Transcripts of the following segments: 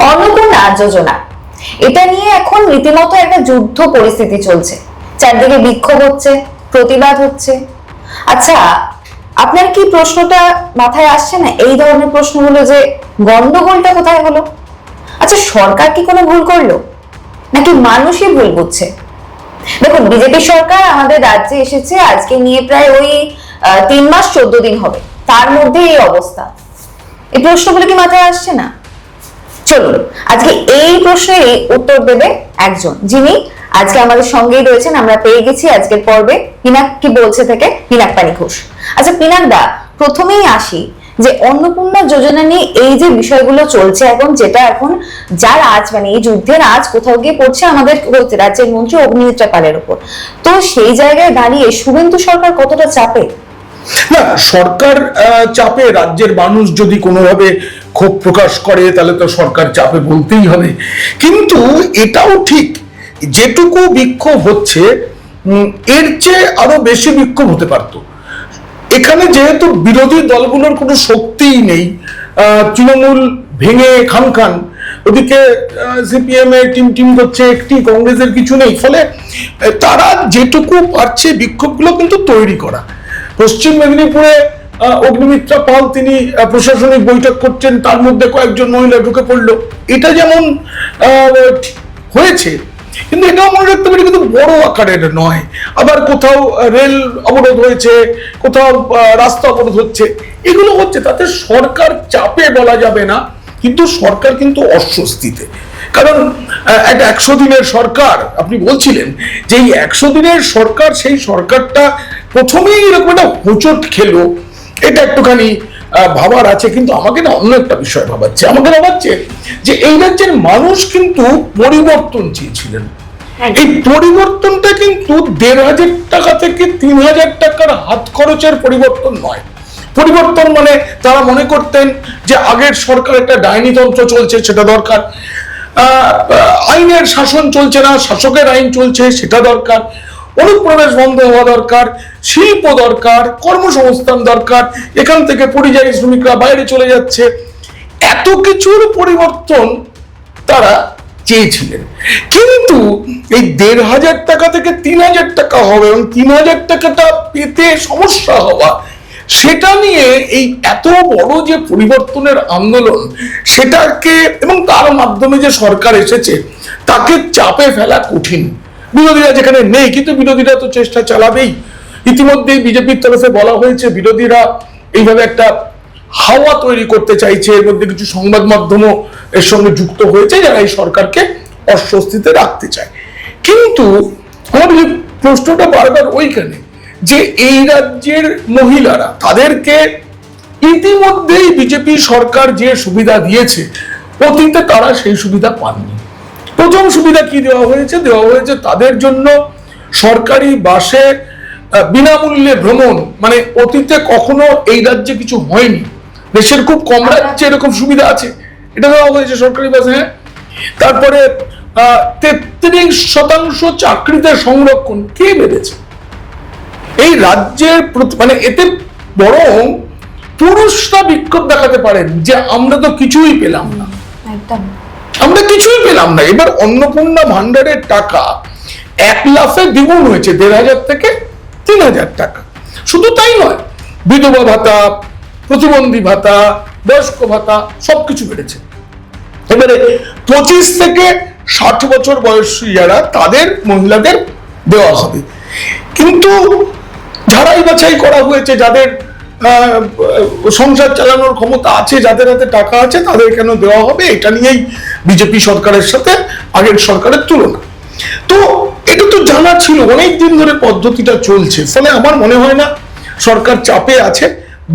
অন্নপূর্ণা যোজনা, এটা নিয়ে এখন রীতিমতো একটা যুদ্ধ পরিস্থিতি চলছে, চারদিকে বিক্ষোভ হচ্ছে, প্রতিবাদ হচ্ছে। আচ্ছা, আপনার কি প্রশ্নটা মাথায় আসছে না, এই ধরনের প্রশ্নগুলো, যে গন্ডগোলটা কোথায় হলো? আচ্ছা, সরকার কি কোনো ভুল করলো, নাকি মানুষই ভুল বুঝছে? দেখুন, বিজেপি সরকার আমাদের রাজ্যে এসেছে আজকে নিয়ে প্রায় ওই 3 মাস 14 দিন হবে, তার মধ্যে এই অবস্থা। এই প্রশ্নগুলো কি মাথায় আসছে না? চলুন আজকে এই প্রশ্নের উত্তর দেবে একজন, যিনি আজকে আমাদের সঙ্গেই রয়েছেন। আমরা পেয়ে গেছি আজকের পর্বে পিনাক কি বলছে থেকে পিনাক পানি ঘোষ। আচ্ছা পিনাক দা, প্রথমেই আসি যে অন্নপূর্ণা যোজনা নিয়ে এই যে বিষয়গুলো চলছে এখন, যেটা এখন যার আজ মানে এই যুদ্ধের আজ কোথাও গিয়ে পড়ছে আমাদের রাজ্যের মন্ত্রী অগ্নিমিত্রা পালের উপর, তো সেই জায়গায় দাঁড়িয়ে শুভেন্দু সরকার কতটা চাপে? না, সরকার চাপে, রাজ্যের মানুষ যদি কোনোভাবে ক্ষোভ প্রকাশ করে তাহলে তো সরকার চাপে বলতেই হবে। কিন্তু এটাও ঠিক, যেটুকু বিক্ষোভ হচ্ছে এর চেয়ে আরো বেশি বিক্ষোভ হতে পারত। এখানে যেহেতু বিরোধী দলগুলোর কোনো শক্তিই নেই, তৃণমূল ভেঙে খান খান, ওদিকে সিপিএম এ টিম টিম করছে, একটি কংগ্রেসের কিছু নেই, ফলে তারা যেটুকু পারছে বিক্ষোভগুলো কিন্তু তৈরি করা। পশ্চিম মেদিনীপুরে অগ্নিমিত্রা পাল তিনি প্রশাসনিক বৈঠক করছেন, তার মধ্যে কয়েকজন মহিলা ঢুকে পড়লো, এটা যেমন হয়েছে, কিন্তু এটাও মনে রাখতে পারি কিন্তু বড় আকারের নয়। আবার কোথাও রেল অবরোধ হয়েছে, কোথাও রাস্তা অবরোধ হচ্ছে, এগুলো হচ্ছে, তাতে সরকার চাপে বলা যাবে না, কিন্তু সরকার কিন্তু অস্বস্তিতে। কারণ একটা 100 দিনের সরকার, আপনি বলছিলেন যে এই 100 দিনের সরকার, সেই সরকারটা প্রথমেই এরকম একটা হোঁচট খেলো, এটা একটুখানি ভাবার আছে। কিন্তু আমাকে না অন্য একটা বিষয় ভাবাচ্ছে, আমাকে ভাবাচ্ছে যে এই রাজ্যের মানুষ কিন্তু পরিবর্তন চেয়েছিলেন। এই পরিবর্তনটা কিন্তু 1,500 টাকা থেকে 3,000 টাকার হাত খরচের পরিবর্তন নয়। পরিবর্তন মানে তারা মনে করতেন যে আগের সরকার একটা ডাইনিতন্ত্র চলছে, সেটা দরকার, আইনের শাসন চলছে না, শাসকের আইন চলছে, সেটা দরকার, অনুপ্রবেশ বন্ধ হওয়া দরকার, শিল্প দরকার, কর্মসংস্থান দরকার, এখান থেকে পরিযায়ী শ্রমিকরা বাইরে চলে যাচ্ছে, এত কিছুর পরিবর্তন তারা চেয়েছিলেন। কিন্তু এই 1,500 টাকা থেকে 3,000 টাকা হবে এবং 3,000 টাকাটা পেতে সমস্যা হওয়া, সেটা নিয়ে এই এত বড় যে পরিবর্তনের আন্দোলন, সেটাকে এবং তার মাধ্যমে যে সরকার এসেছে তাকে চাপে ফেলা কঠিন। বিরোধীরা যেখানে নেই, কিন্তু বিরোধীরা তো চেষ্টা চালাবেই। ইতিমধ্যেই বিজেপির তরফে বলা হয়েছে বিরোধীরা এইভাবে একটা হাওয়া তৈরি করতে চাইছে, এর মধ্যে কিছু সংবাদ মাধ্যমও এর সঙ্গে যুক্ত হয়েছে যারা এই সরকারকে অস্বস্তিতে রাখতে চায়। কিন্তু আমার যে প্রশ্নটা বারবার ওইখানে, যে এই রাজ্যের মহিলারা, তাদেরকে ইতিমধ্যেই বিজেপি সরকার যে সুবিধা দিয়েছে, অতীতে তারা সেই সুবিধা পাননি। প্রথম সুবিধা কি দেওয়া হয়েছে? দেওয়া হয়েছে তাদের জন্য সরকারি বাসে বিনামূল্যে ভ্রমণ, মানে অতীতে কখনো এই রাজ্যে কিছু হয়নি, দেশের খুব কম রাজ্যে এরকম সুবিধা আছে, এটা দেওয়া হয়েছে সরকারি বাসে। তারপরে 33% চাকরিতে সংরক্ষণ কে বেড়েছে এই রাজ্যের, মানে এতে বরং পুরুষরা বিক্ষোভ দেখাতে পারেন যে আমরা তো কিছুই পেলাম না, আমরা কিছুই পেলাম না। এবার অন্নপূর্ণা ভান্ডারের টাকা 1 লাফে দ্বিগুণ হয়েছে, 1,500 থেকে 3,000 টাকা। শুধু তাই নয়, বিধবা ভাতা, প্রতিবন্ধী ভাতা, বয়স্ক ভাতা সবকিছু বেড়েছে। এবারে 25 থেকে 60 বছর বয়সী যারা, তাদের মহিলাদের দেওয়া হবে। কিন্তু ঝাড়াই বাছাই করা হয়েছে, যাদের সংসার চালানোর ক্ষমতা আছে, যাদের হাতে টাকা আছে, তাদের কেন দেওয়া হবে, এটা নিয়েই বিজেপি সরকারের সাথে আগের সরকারের তুলনা। তো এটা তো জানা ছিল, অনেক দিন ধরে পদ্ধতিটা চলছে, ফলে আমার মনে হয় না সরকার চাপে আছে।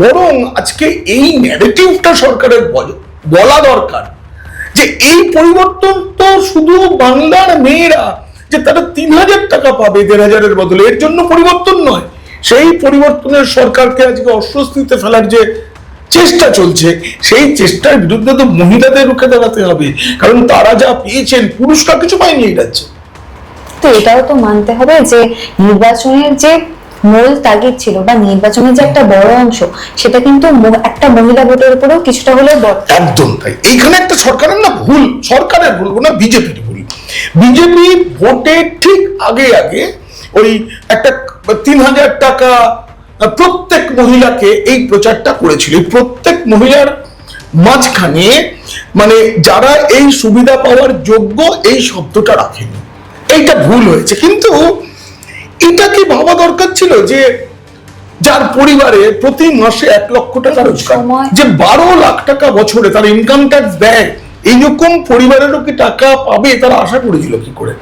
বরং আজকে এই ন্যারেটিভটা সরকারের বলা দরকার যে এই পরিবর্তন তো শুধু বাংলার মেয়েরা যে তারা 3,000 টাকা পাবে 1,500-এর বদলে, এর জন্য পরিবর্তন নয়। সেই পরিবর্তনের সরকারকে আজকে অস্বস্তিতে ফেলার যে চেষ্টা চলছে, সেই চেষ্টার বিরুদ্ধে তো মহিলাদের রুখে দাঁড়াতে হবে, কারণ তারা যা পেয়েছেন পুরুষরা কিছু পায়নি এই রাজ্যে। তো এটাও তো মানতে হবে যে নির্বাচনের যে মূল তাগিদ ছিল বা নির্বাচনের যে একটা বড় অংশ, সেটা কিন্তু একটা মহিলা ভোটের উপরেও কিছুটা হলেও একদম তাই। এইখানে একটা সরকারের না ভুল সরকারের বলবো না, বিজেপির ভুল। বিজেপি ভোটের ঠিক আগে আগে ওই একটা 3,000 টাকা প্রত্যেক মহিলাকে এই প্রচারটা করেছিল। প্রত্যেক মহিলার মাঝখানে মানে যারা এই সুবিধা পাওয়ার যোগ্য এই শব্দটা রাখেনি, এইটা ভুল হয়েছে। কিন্তু এটা কি ভাবা দরকার ছিল যে যার পরিবারে প্রতি মাসে 1 লক্ষ টাকা রোজগার, যে 12 লাখ টাকা বছরে তার ইনকাম ট্যাক্স দেয়, এইরকম পরিবারেরও কি টাকা পাবে তারা আশা করেছিল কি করে?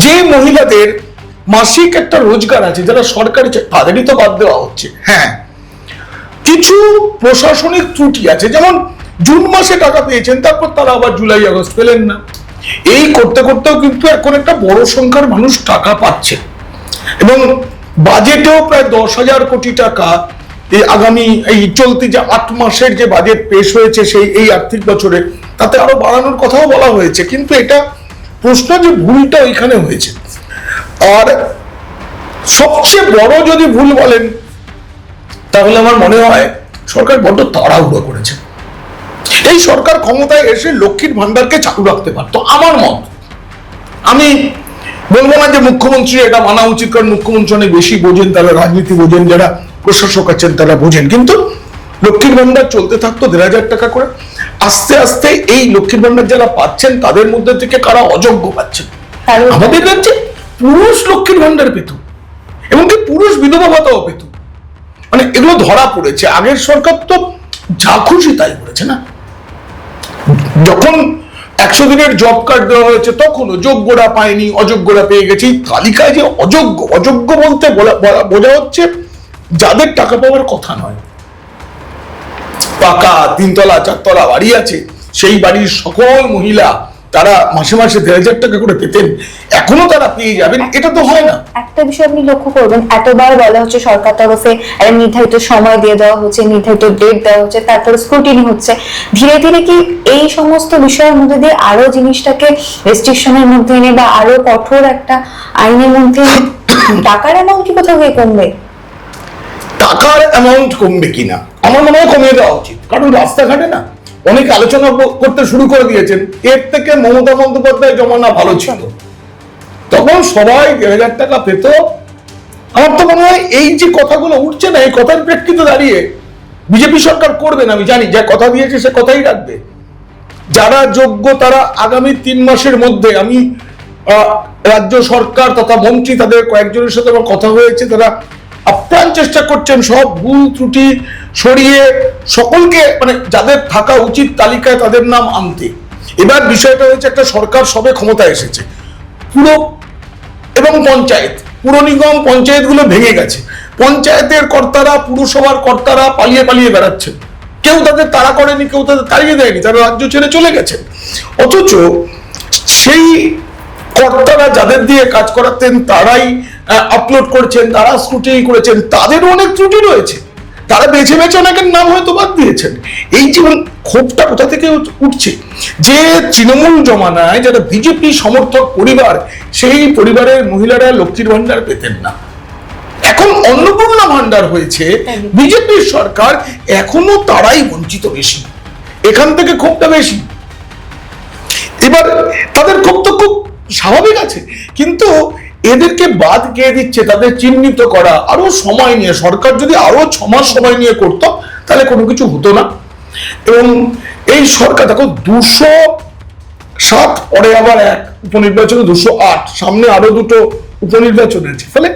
যে মহিলাদের মাসিক একটা রোজগার আছে, যারা সরকারি তাদেরই তো বাদ দেওয়া হচ্ছে। হ্যাঁ, কিছু প্রশাসনিক ত্রুটি আছে, যেমন জুন মাসে টাকা পেয়েছেন, তারপর তারা আবার জুলাই আগস্ট পেলেন না। এই করতে করতেও কিন্তু এখন একটা বড় সংখ্যার মানুষ টাকা পাচ্ছে, এবং বাজেটেও প্রায় 10,000 কোটি টাকা এই আগামী এই চলতি যে 8 মাসের যে বাজেট পেশ হয়েছে সেই এই আর্থিক বছরে, তাতে আরো বাড়ানোর কথাও বলা হয়েছে। কিন্তু এটা প্রশ্ন যে ভুলটা ওইখানে হয়েছে। আর সবচেয়ে বড় যদি ভুল বলেন তাহলে আমার মনে হয় সরকার বড্ড তাড়াহুড়ো করেছে। এই সরকার ক্ষমতায় এসে লক্ষ্মীর ভান্ডারকে চালু রাখতে পারতো, আমার মত। আমি বলবো না যে মুখ্যমন্ত্রী এটা মানা উচিত, কারণ মুখ্যমন্ত্রী অনেক বেশি বোঝেন, তারা রাজনীতি বোঝেন, যারা প্রশাসক আছেন তারা বোঝেন। কিন্তু লক্ষ্মীর ভান্ডার চলতে থাকতো 1,500 টাকা করে। আস্তে আস্তে এই লক্ষ্মীর ভান্ডার যারা পাচ্ছেন তাদের মধ্যে থেকে কারা অযোগ্য পাচ্ছেন, আমাদের রাজ্যে পুরুষ লক্ষ্মীর ভান্ডার পেত, এবং কি পুরুষ বিধবা ভাতাও পেত। মানে এগুলো ধরা পড়েছে। আগের সরকার তো যা খুশি তাই করেছে না। যখন 100 দিনের জব কার্ড দেওয়া হয়েছে তখনও যোগ্যরা পায়নি, অযোগ্যরা পেয়ে গেছে। এই তালিকায় যে অযোগ্য বলতে বোঝা হচ্ছে যাদের টাকা পাওয়ার কথা নয়। পাকা 3 তলা 4 তলা বাড়ি আছে, সেই বাড়ির সকল মহিলা তারা মাসে মাসে 1,500 টাকা করে পেতেন, এখনো তারা পেয়ে যাবেন, এটা তো হয় না। একটা বিষয় আপনি লক্ষ্য করবেন, এতবার বলা হচ্ছে সরকার তরফে একটা নির্ধারিত সময় দিয়ে দেওয়া হচ্ছে, নির্ধারিত ডেট দেওয়া হচ্ছে, তারপরে স্ক্রুটিনি হচ্ছে। ধীরে ধীরে কি এই সমস্ত বিষয়ের মধ্যে দিয়ে আরো জিনিসটাকে রেস্ট্রিকশনের মধ্যে এনে বা আরো কঠোর একটা আইনের মধ্যে টাকার অ্যামাউন্ট কি কোথাও গিয়ে কমবে? টাকার অ্যামাউন্ট কমবে কিনা আমার মনে হয় কমিয়ে দেওয়া উচিত, কারণ রাস্তাঘাটে না অনেক আলোচনা করতে শুরু করে দিয়েছেন। এর থেকে মমতা বন্দ্যোপাধ্যায় জমানা ভালো ছিল, তখন সবাই 1,500 টাকা পেত। আমার তো মনে হয় এই যে কথাগুলো উঠছে না, এই কথার প্রেক্ষিতে দাঁড়িয়ে বিজেপি সরকার করবে না, আমি জানি, যা কথা দিয়েছে সে কথাই রাখবে। যারা যোগ্য তারা আগামী 3 মাসের মধ্যে, আমি রাজ্য সরকার তথা মন্ত্রী তাদের কয়েকজনের সাথে আমার কথা হয়েছে, তারা আপ্রাণ চেষ্টা করছেন সব ভুল ত্রুটি সরিয়ে সকলকে মানে যাদের থাকা উচিত তালিকায় তাদের নাম আনতে। এবার বিষয়টা হচ্ছে একটা সরকার সবে ক্ষমতায় এসেছে, পুরো এবং পঞ্চায়েত, পুর নিগম পঞ্চায়েতগুলো ভেঙে গেছে। পঞ্চায়েতের কর্তারা, পুরসভার কর্তারা পালিয়ে পালিয়ে বেড়াচ্ছেন, কেউ তাদের তাড়া করেনি, কেউ তাদের তাড়িয়ে দেয়নি, তারা রাজ্য ছেড়ে চলে গেছেন। অথচ সেই কর্তারা যাদের দিয়ে কাজ করাতেন তারাই আপলোড করেছেন, তারা স্ক্রুটিনি করেছেন, তাদেরও অনেক ত্রুটি রয়েছে, তারা বেছে বেছে অনেকের নাম হয়তো বাদ দিয়েছেন। এই জীবন ক্ষোভটা কোথা থেকে উঠছে যে তৃণমূল জমানায় যারা বিজেপি সমর্থক পরিবার, সেই পরিবারের মহিলারা লক্ষ্মীর ভান্ডার পেতেন না, এখন অন্নপূর্ণা ভান্ডার হয়েছে, বিজেপির সরকার, এখনো তারাই বঞ্চিত বেশি, এখান থেকে ক্ষোভটা বেশি। এবার তাদের ক্ষোভ তো খুব স্বাভাবিক আছে, কিন্তু এদেরকে বাদ কে দিচ্ছে, তাদের চিহ্নিত করা আরো সময় নিয়ে, সরকার যদি আরো 6 মাস সময় নিয়ে করতো তাহলে কোনো কিছু হতো না। এবং এই সরকার দেখো 207 পরে আবার 1 উপনির্বাচনে 208, সামনে আরো 2টো উপনির্বাচন আছে, ফলে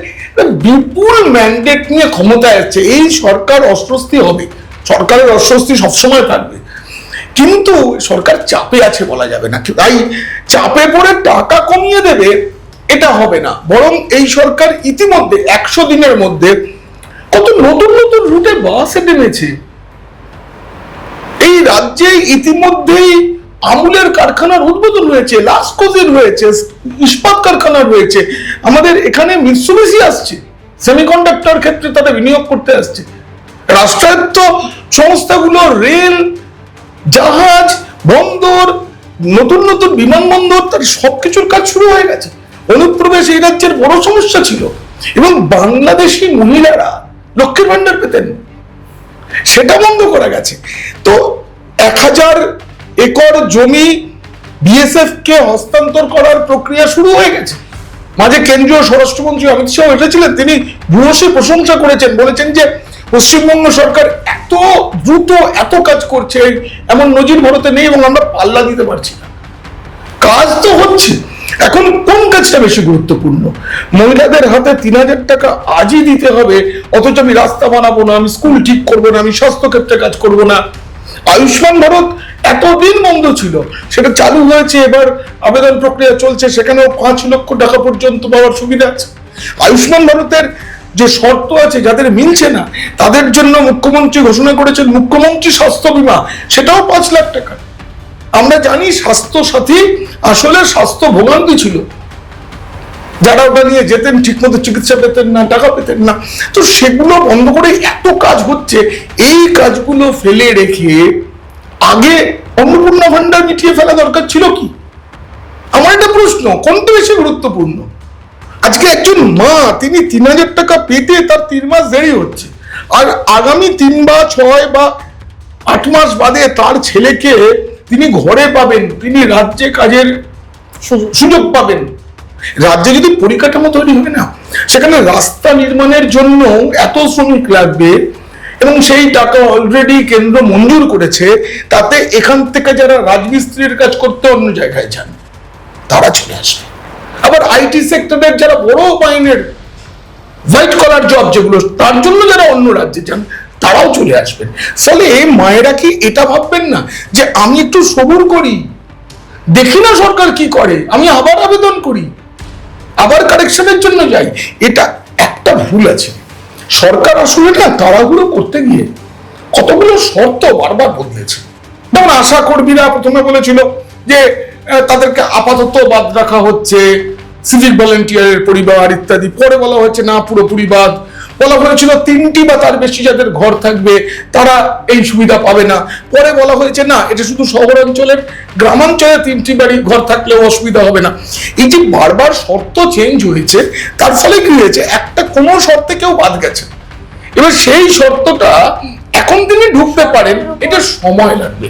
বিপুল ম্যান্ডেট নিয়ে ক্ষমতায় আসছে। এই সরকার অস্বস্তি হবে, সরকারের অস্বস্তি সবসময় থাকবে, কিন্তু সরকার চাপে আছে বলা যাবে না। তাই চাপে পড়ে টাকা কমিয়ে দেবে এটা হবে না, বরং এই সরকার ইতিমধ্যে 100 দিনের মধ্যে কত নতুন নতুন রুটে বাস এনেছে। এই রাজ্যে ইতিমধ্যেই আমুলের কারখানার উদ্বোধন হয়েছে, লাসকোজের হয়েছে, ইস্পাত কারখানার হয়েছে, আমাদের এখানে মিৎসুবিশি আসছে, সেমিকন্ডাক্টর ক্ষেত্রে তারা বিনিয়োগ করতে আসছে। রাষ্ট্রায়ত্ত সংস্থাগুলো রেল, জাহাজ, বন্দর, নতুন নতুন বিমানবন্দর, তার সবকিছুর কাজ শুরু হয়ে গেছে। অনুপ্রবেশ এই রাজ্যের বড় সমস্যা ছিল, এবং বাংলাদেশি মহিলারা লক্ষ্মীর ভান্ডার পেতেন, সেটা বন্ধ করা গেছে। তো 1,000 একর জমি বিএসএফ কে হস্তান্তর করার প্রক্রিয়া শুরু হয়ে গেছে। মাঝে কেন্দ্রীয় স্বরাষ্ট্রমন্ত্রী অমিত শাহ এসেছিলেন, তিনি ভূয়সী প্রশংসা করেছেন, বলেছেন যে পশ্চিমবঙ্গ সরকার এত দ্রুত এত কাজ করছে, এমন নজির ভারতে নেই এবং আমরা পাল্লা দিতে পারছি না। কাজ তো হচ্ছে। এখন কোন কাজটা বেশি গুরুত্বপূর্ণ? মহিলাদের হাতে 3,000 টাকা আজই দিতে হবে, অথচ আমি রাস্তা বানাবো না, আমি স্কুল ঠিক করবো না, আমি স্বাস্থ্য ক্ষেত্রে কাজ করবো না। আয়ুষ্মান ভারত এতদিন বন্ধ ছিল, সেটা চালু হয়েছে, এবার আবেদন প্রক্রিয়া চলছে, সেখানেও 5 লক্ষ টাকা পর্যন্ত পাওয়ার সুবিধা আছে। আয়ুষ্মান ভারতের যে শর্ত আছে, যাদের মিলছে না তাদের জন্য মুখ্যমন্ত্রী ঘোষণা করেছেন মুখ্যমন্ত্রী স্বাস্থ্য বীমা, সেটাও 5 লাখ টাকা। আমরা জানি স্বাস্থ্য সাথী আসলে স্বাস্থ্য ভোগান্তি ছিল, যারা ওটা নিয়ে যেতেন ঠিকমতো চিকিৎসা পেতেন না, টাকা পেতেন না। তো সেগুলো বন্ধ করে এত কাজ হচ্ছে, এই কাজগুলো ফেলে রেখে আগে অন্নপূর্ণা ভান্ডার মিটিয়ে ফেলা দরকার ছিল কি? আমার একটা প্রশ্ন, কোনটা বেশি গুরুত্বপূর্ণ? আজকে একজন মা, তিনি 3,000 টাকা পেতে তার 3 মাস দেরি হচ্ছে, আর আগামী 3 বা 6 বা 8 মাস বাদে তার ছেলেকে তিনি ঘরে পাবেন, তিনি রাজ্যে কাজের সুযোগ পাবেন। রাজ্যে যদি পরিকাঠামো তৈরি হবে না, সেখানে রাস্তা নির্মাণের জন্য এত শ্রমিক লাগবে এবং সেই টাকা অলরেডি কেন্দ্র মঞ্জুর করেছে, তাতে এখান থেকে যারা রাজমিস্ত্রির কাজ করতে অন্য জায়গায় যান তারা চলে আসবে। আবার আইটি সেক্টরের যারা বড় মাইনের হোয়াইট কলার জব যেগুলো, তার জন্য যারা অন্য রাজ্যে যান তারাও চলে আসবেন। ফলে মায়েরা কি এটা ভাববেন না যে আমি একটু সবুর করি, দেখি না সরকার কি করে, আমি আবার আবেদন করি, আবার কারেকশনের জন্য যাই? এটা একটা ভুল আছে। সরকার আসলে না তাড়াহুড়ো করতে গিয়ে কতগুলো শর্ত বারবার বদলেছে। যেমন আশা কর্মীরা প্রথমে বলেছিল যে তাদেরকে আপাতত বাদ রাখা হচ্ছে, সিভিক ভলেন্টিয়ারের পরিবার ইত্যাদি, পরে বলা হয়েছে না পুরোপুরি বাদ। বলা হয়েছিল 3টি বা তার বেশি যাদের ঘর থাকবে তারা এই সুবিধা পাবে না, পরে বলা হয়েছে না এটা শুধু শহরাঞ্চলের, গ্রামাঞ্চলে 3টি বাড়ি ঘর থাকলেও অসুবিধা হবে না। এই যে বারবার শর্ত চেঞ্জ হয়েছে, তার ফলে কি হয়েছে, একটা কোনো শর্তে কেউ বাদ গেছে। এবার সেই শর্তটা এখন তিনি ঢুকতে পারেন, এটা সময় লাগবে।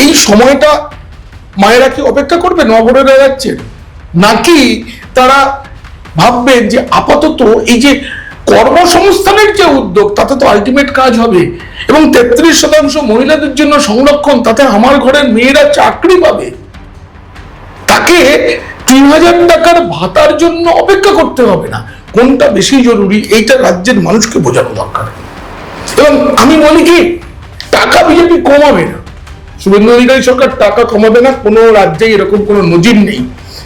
এই সময়টা মায়েরা কি অপেক্ষা করবে নবরেরা যাচ্ছে, নাকি তারা ভাববেন যে আপাতত এই যে কর্মসংস্থানের যে উদ্যোগ, তাতে তো আলটিমেট কাজ হবে, এবং 33% মহিলাদের জন্য সংরক্ষণ, তাতে আমার ঘরের মেয়েরা চাকরি পাবে, তাকে 3,000 টাকার ভাতার জন্য অপেক্ষা করতে হবে না। কোনটা বেশি জরুরি, এইটা রাজ্যের মানুষকে বোঝানো দরকার। এবং আমি বলি কি, টাকা বিজেপি কমাবে না, শুভেন্দু অধিকারী সরকার টাকা কমাবে না, কোনো রাজ্যে এরকম কোনো নজির নেই।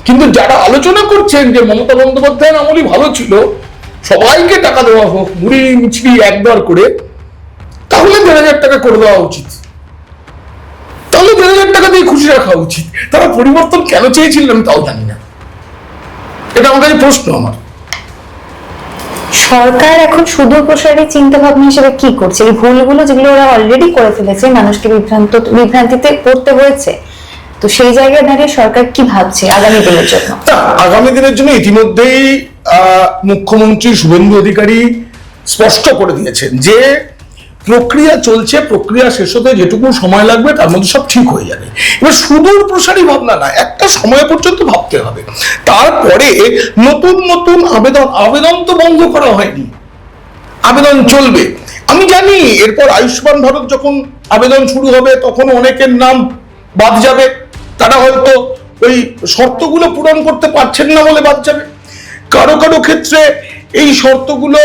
কিন্তু যারা আলোচনা করছেন যে মমতা বন্দ্যোপাধ্যায়ের আমলই ভালো ছিল, সবাইকে টাকা দেওয়া হোক মুড়ি মিছরি একবার করে, তাহলে 1,500 টাকা করে দেওয়া উচিত, তাহলে 1,500 টাকা দিয়ে খুশি রাখা উচিত। তারা পরিবর্তন কেন চেয়েছিলেন আমি তাও জানি না, এটা আমার কাছে প্রশ্ন। আমার সরকার এখন সুদূর প্রসারী চিন্তা ভাবনা হিসেবে কি করছে? এই ভুলগুলো যেগুলো ওরা অলরেডি করে ফেলেছে, মানুষকে বিভ্রান্তিতে পড়তে হয়েছে, তো সেই জায়গায় দাঁড়িয়ে সরকার কি ভাবছে আগামী দিনের জন্য? আগামী দিনের জন্য ইতিমধ্যেই মুখ্যমন্ত্রী শুভেন্দু অধিকারী স্পষ্ট করে দিয়েছেন যে প্রক্রিয়া চলছে, প্রক্রিয়া শেষ হতে যেটুকু সময় লাগবে তার মধ্যে সব ঠিক হয়ে যাবে। এবার সুদূর প্রসারী ভাবনা না, একটা সময় পর্যন্ত ভাবতে হবে, তারপরে নতুন নতুন আবেদন তো বন্ধ করা হয়নি, আবেদন চলবে। আমি জানি এরপর আয়ুষ্মান ভারত যখন আবেদন শুরু হবে তখন অনেকের নাম বাদ যাবে, তারা হয়তো ওই শর্তগুলো পূরণ করতে পারছেন না বলে বাদ যাবে। কারো কারো ক্ষেত্রে এই শর্তগুলো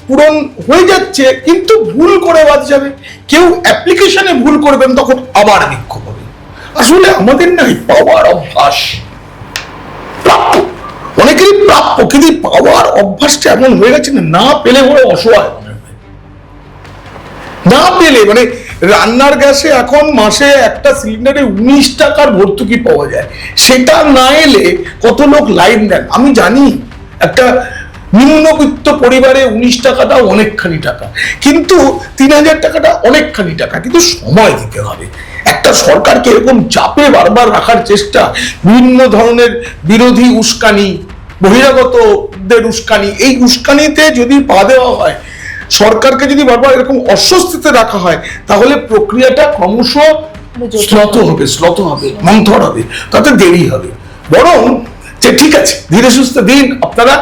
পূরণ হয়ে যাচ্ছে কিন্তু ভুল করে বাদ যাবে, কেউ অ্যাপ্লিকেশনে ভুল করবেন, তখন আবার বিক্ষোভ হবে। আসলে আমাদের নাই পাওয়ার অভ্যাস, প্রাপ্য অনেকেরই প্রাপ্য, কিন্তু পাওয়ার অভ্যাসটা এমন হয়ে গেছে না পেলে বড় অসহায় মনে হয়। না পেলে মানে রান্নার গ্যাসে এখন মাসে একটা সিলিন্ডারে 19 টাকার ভর্তুকি পাওয়া যায়, সেটা না এলে কত লোক লাইন দেন। আমি জানি একটা নিম্নবিত্ত পরিবারে 19 টাকাটা অনেকখানি টাকা, কিন্তু 3,000 টাকাটা অনেকখানি টাকা, কিন্তু সময় দিতে হবে। একটা সরকারকে এরকম চাপে বারবার রাখার চেষ্টা, বিভিন্ন ধরনের বিরোধী উস্কানি, বহিরাগতদের উস্কানি, এই উস্কানিতে যদি পা দেওয়া হয়, সরকারকে যদি বারবার এরকম অস্বস্তিতে রাখা হয়, তাহলে প্রক্রিয়াটা ক্রমশ স্লথ হবে মন্থর হবে, তাতে দেরি হবে। বরং যে ঠিক আছে ধীরে সুস্থে দিন, আপনারা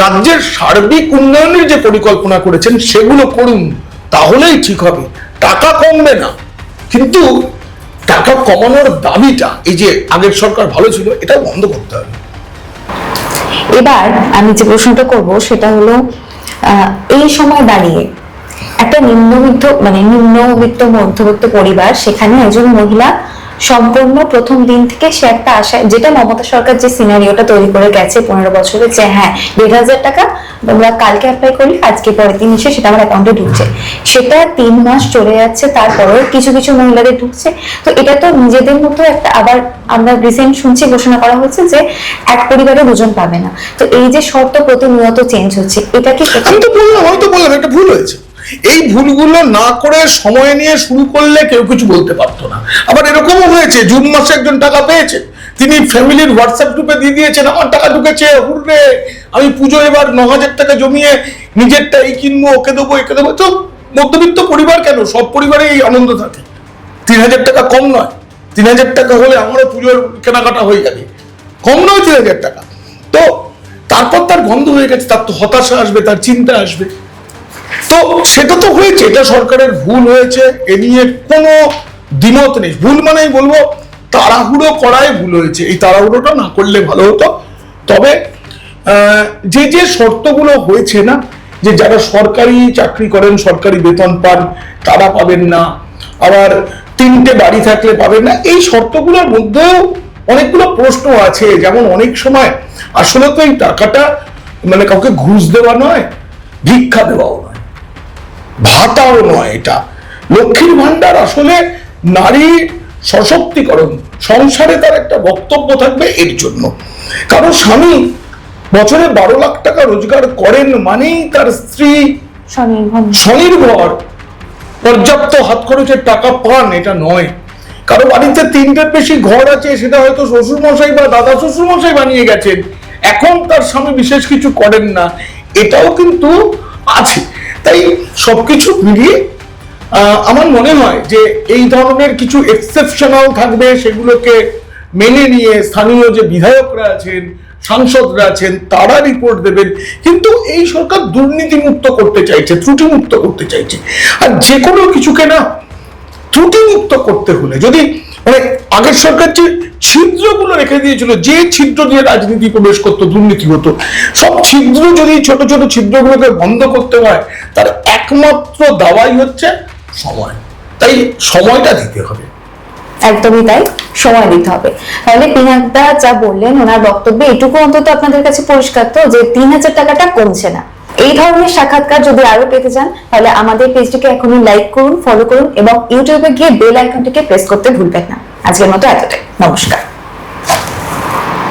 রাজ্যের সার্বিক উন্নয়নের যে পরিকল্পনা করেছেন সেগুলো করুন, তাহলেই ঠিক হবে। টাকা কমবে না, কিন্তু টাকা কমানোর দাবিটা, এই যে আগের সরকার ভালো ছিল, এটা বন্ধ করতে হবে। এবার আমি যে প্রশ্নটা করব সেটা হলো, এই সময় দাঁড়িয়ে একটা নিম্নবিত্ত মধ্যবিত্ত পরিবার, সেখানে একজন মহিলা সম্পূর্ণ প্রথম দিন থেকে সে একটা আশা, যেটা মমতা সরকার যে সিনারিওটা তৈরি করে গেছে 15 বছরে, যে হ্যাঁ 1,500 টাকা তোমরা কালকে অ্যাপ্লাই করলে আজকে পরের দিন এসে সেটা আমার অ্যাকাউন্টে ঢুকছে, সেটা 3 মাস চলে যাচ্ছে, তারপরেও কিছু কিছু মহিলাদের ঢুকছে। তো এটা তো নিজেদের মতো একটা, আবার আমরা রিসেন্ট শুনছি ঘোষণা করা হচ্ছে যে এক পরিবারে দুজন পাবে না। তো এই যে শর্ত প্রতিনিয়ত চেঞ্জ হচ্ছে, এটা কি আমি তো বললাম একটা ভুল হয়েছে। এই ভুলগুলো না করে সময় নিয়ে শুরু করলে কেউ কিছু বলতে পারতো না। আবার এরকমও হয়েছে, জুন মাসে একজন টাকা পেয়েছে, তিনি ফ্যামিলির হোয়াটসঅ্যাপ গ্রুপে দিয়ে দিয়েছেন আমার টাকা ঢুকেছে, হুররে আমি পুজো এবার 9,000 টাকা জমিয়ে নিজেরটা এই কিনবো, ওকে দেবো একে দেবো। তো মধ্যবিত্ত পরিবার কেন, সব পরিবারে এই আনন্দ থাকে। 3,000 টাকা কম নয়, 3,000 টাকা হলে আমারও পুজোর কেনাকাটা হয়ে যাবে, কম নয় 3,000 টাকা। তো তারপর তার বন্ধ হয়ে গেছে, তার তো হতাশা আসবে, তার চিন্তা আসবে। তো সেটা তো হয়েছে, এটা সরকারের ভুল হয়েছে, এ নিয়ে কোনো দ্বিমত নেই। ভুল মানেই বলবো তাড়াহুড়ো করাই ভুল হয়েছে, এই তাড়াহুড়োটা না করলে ভালো হতো। তবে যে যে শর্তগুলো হয়েছে না, যে যারা সরকারি চাকরি করেন, সরকারি বেতন পান, তারা পাবেন না, আবার 3টে বাড়ি থাকলে পাবেন না, এই শর্তগুলোর মধ্যেও অনেকগুলো প্রশ্ন আছে। যেমন অনেক সময় আসলে তো এই টাকাটা কাউকে ঘুষ দেওয়া নয়, ভিক্ষা দেওয়াও নয়, ভাতাও নয়, এটা লক্ষ্মীর ভান্ডার আসলে নারী সশক্তিকরণ, সংসারে তার একটা বক্তব্য থাকবে এর জন্য। কারণ স্বামী বছরে 12 লাখ টাকা রোজগার করেন মানেই তার স্ত্রী স্বনির্ভর, পর্যাপ্ত হাত খরচের টাকা পান এটা নয়। কারো বাড়িতে 3টের বেশি ঘর আছে, সেটা হয়তো শ্বশুর মশাই বা দাদা শ্বশুর মশাই বানিয়ে গেছেন, এখন তার স্বামী বিশেষ কিছু করেন না, এটাও কিন্তু আছে। তাই সবকিছু মিলিয়ে আমার মনে হয় যে এই ধরনের কিছু এক্সেপশনাল থাকবে, সেগুলোকে মেনে নিয়ে স্থানীয় যে বিধায়করা আছেন, সাংসদরা আছেন, তারা রিপোর্ট দেবেন। কিন্তু এই সরকার দুর্নীতি মুক্ত করতে চাইছে, ত্রুটি মুক্ত করতে চাইছে। আর যে কোনো কিছুকে না ত্রুটি মুক্ত করতে হলে, যদি আগের সরকার যে ছিদ্রগুলো রেখে দিয়েছিল, যে ছিদ্র দিয়ে রাজনীতি প্রবেশ করতো, দুর্নীতি হতো, সব ছিদ্র যদি ছোট ছোট ছিদ্রগুলোকে বন্ধ করতে হয়, তার একমাত্র দাওয়াই হচ্ছে সময়। তাই সময়টা দিতে হবে। একদমই তাই, সময় দিতে হবে। তাহলে পিনাকদা যা বললেন, ওনার বক্তব্যে এটুকু অন্তত আপনাদের কাছে পরিষ্কার তো, যে 3,000 টাকাটা কমছে না। এই ধরনের সাক্ষাৎকার যদি আরো পেতে চান, তাহলে আমাদের পেজটিকে এখনই লাইক করুন, ফলো করুন এবং ইউটিউবে গিয়ে বেল আইকনটিকে প্রেস করতে ভুলবেন না। আজকের মতো এতটাই, নমস্কার।